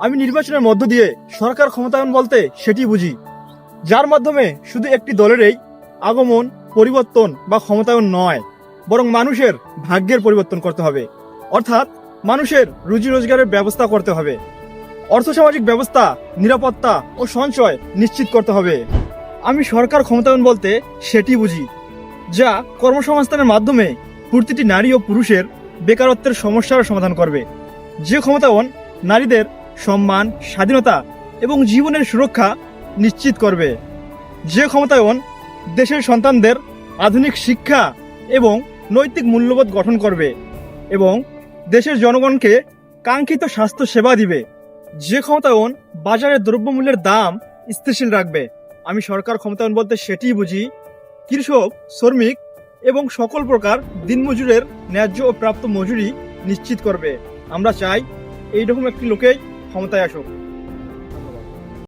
আমি নির্বাচনের মধ্য দিয়ে সরকার ক্ষমতায়ন বলতে সেটি বুঝি, যার মাধ্যমে শুধু একটি দলেরই আগমন, পরিবর্তন বা ক্ষমতায়ন নয়, বরং মানুষের ভাগ্যের পরিবর্তন করতে হবে। অর্থাৎ মানুষের রুজি রোজগারের ব্যবস্থা করতে হবে, অর্থসামাজিক ব্যবস্থা, নিরাপত্তা ও সঞ্চয় নিশ্চিত করতে হবে। আমি সরকার ক্ষমতায়ন বলতে সেটি বুঝি, যা কর্মসংস্থানের মাধ্যমে প্রতিটি নারী ও পুরুষের বেকারত্বের সমস্যার সমাধান করবে। যে ক্ষমতায়ন নারীদের সম্মান, স্বাধীনতা এবং জীবনের সুরক্ষা নিশ্চিত করবে। যে ক্ষমতায়ন দেশের সন্তানদের আধুনিক শিক্ষা এবং নৈতিক মূল্যবোধ গঠন করবে এবং দেশের জনগণকে কাঙ্ক্ষিত স্বাস্থ্য সেবা দিবে। যে ক্ষমতায়ন বাজারে দ্রব্যমূল্যের দাম স্থিতিশীল রাখবে। আমি সরকার ক্ষমতায়ন বলতে সেটিই বুঝি, কৃষক, শ্রমিক এবং সকল প্রকার দিনমজুরের ন্যায্য ও প্রাপ্ত মজুরি নিশ্চিত করবে। আমরা চাই এইরকম একটি লোকেই ক্ষমতায় আসুক।